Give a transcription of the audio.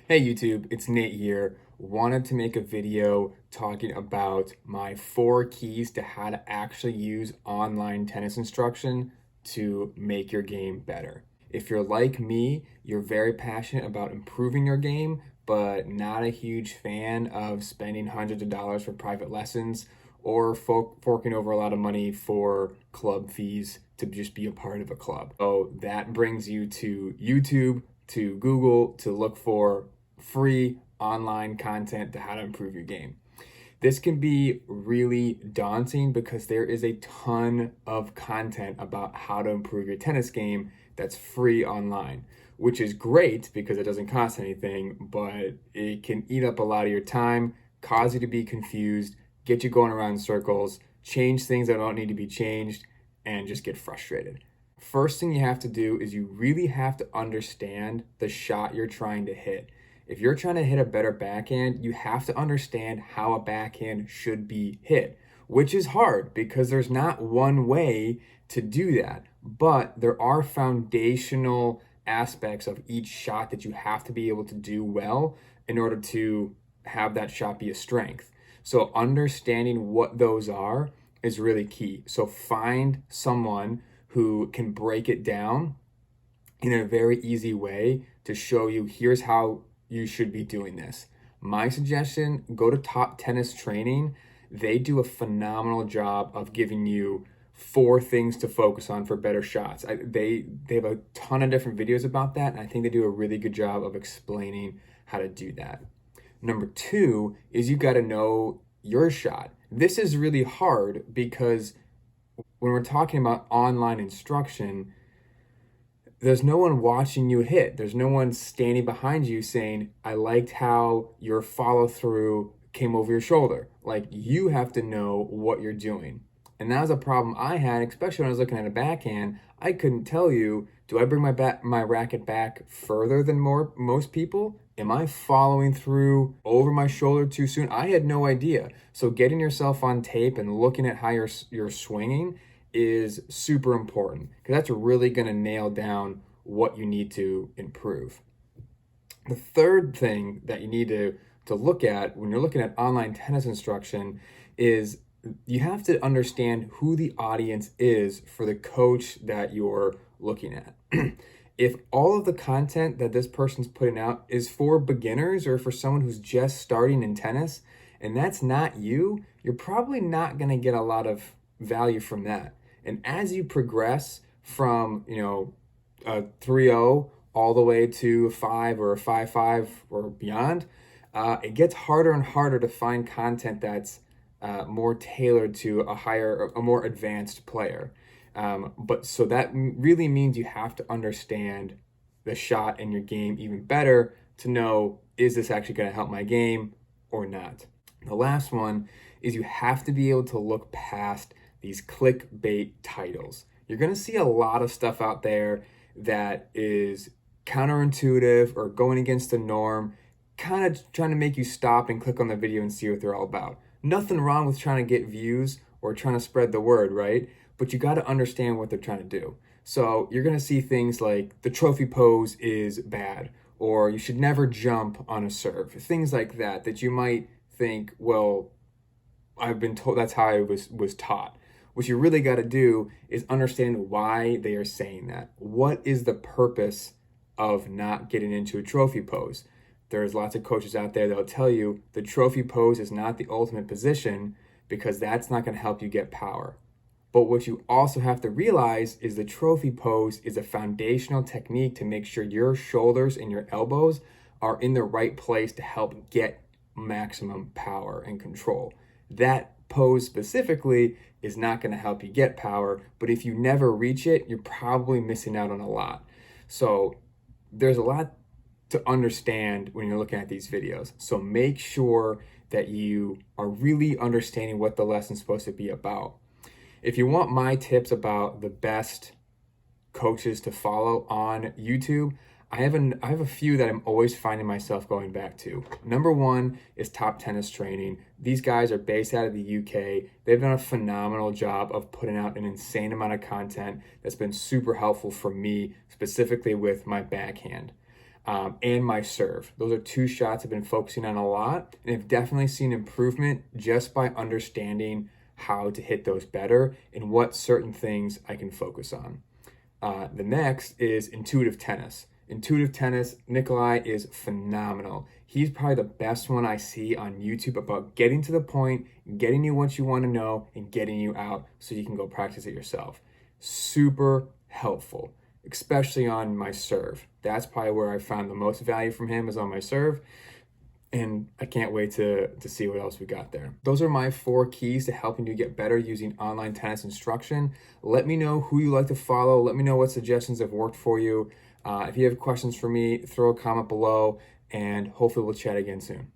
Hey YouTube, it's Nate here. Wanted to make a video talking about my 4 keys to how to actually use online tennis instruction to make your game better. If you're like me, you're very passionate about improving your game, but not a huge fan of spending hundreds of dollars for private lessons or forking over a lot of money for club fees to just be a part of a club. So that brings you to YouTube, to Google, to look for free online content to how to improve your game. This can be really daunting because there is a ton of content about how to improve your tennis game that's free online, which is great because it doesn't cost anything, but it can eat up a lot of your time, cause you to be confused, get you going around in circles, change things that don't need to be changed, and just get frustrated. First thing you have to do is you really have to understand the shot you're trying to hit. If you're trying to hit a better backhand, you have to understand how a backhand should be hit, which is hard because there's not one way to do that. But there are foundational aspects of each shot that you have to be able to do well in order to have that shot be a strength. So understanding what those are is really key. So find someone who can break it down in a very easy way to show you here's how you should be doing this. My suggestion, go to Top Tennis Training. They do a phenomenal job of giving you 4 things to focus on for better shots. They have a ton of different videos about that, and I think they do a really good job of explaining how to do that. Number 2 is you got to know your shot. This is really hard because when we're talking about online instruction, there's no one watching you hit. There's no one standing behind you saying, I liked how your follow through came over your shoulder. Like, you have to know what you're doing. And that was a problem I had, especially when I was looking at a backhand. I couldn't tell you, do I bring my racket back further than most people? Am I following through over my shoulder too soon? I had no idea. So getting yourself on tape and looking at how you're swinging is super important because that's really going to nail down what you need to improve. The third thing that you need to look at when you're looking at online tennis instruction is you have to understand who the audience is for the coach that you're looking at. If all of the content that this person's putting out is for beginners or for someone who's just starting in tennis, and that's not you, you're probably not going to get a lot of value from that. And as you progress from, a 3-0 all the way to a 5 or a 5-5 or beyond, it gets harder and harder to find content that's more tailored to a more advanced player. But so that really means you have to understand the shot in your game even better to know, is this actually going to help my game or not? The last one is you have to be able to look past these clickbait titles. You're going to see a lot of stuff out there that is counterintuitive or going against the norm, kind of trying to make you stop and click on the video and see what they're all about. Nothing wrong with trying to get views or trying to spread the word, right? But you got to understand what they're trying to do. So you're going to see things like the trophy pose is bad, or you should never jump on a serve, things like that you might think, well, I've been told that's how I was taught. What you really got to do is understand why they are saying that. What is the purpose of not getting into a trophy pose? There's lots of coaches out there that'll tell you the trophy pose is not the ultimate position because that's not going to help you get power. But what you also have to realize is the trophy pose is a foundational technique to make sure your shoulders and your elbows are in the right place to help get maximum power and control. That pose specifically is not going to help you get power, but if you never reach it, you're probably missing out on a lot. So there's a lot to understand when you're looking at these videos. So make sure that you are really understanding what the lesson's supposed to be about. If you want my tips about the best coaches to follow on YouTube, I have a few that I'm always finding myself going back to. Number 1 is Top Tennis Training. These guys are based out of the UK. They've done a phenomenal job of putting out an insane amount of content that's been super helpful for me, specifically with my backhand. and my serve. Those are two shots I've been focusing on a lot, and I've definitely seen improvement just by understanding how to hit those better and what certain things I can focus on. The next is intuitive tennis. Intuitive tennis, Nikolai is phenomenal. He's probably the best one I see on YouTube about getting to the point, getting you what you want to know, and getting you out so you can go practice it yourself. Super helpful, especially on my serve. That's probably where I found the most value from him, is on my serve. And I can't wait to see what else we got there. Those are my 4 keys to helping you get better using online tennis instruction. Let me know who you like to follow. Let me know what suggestions have worked for you. If you have questions for me, throw a comment below, and hopefully we'll chat again soon.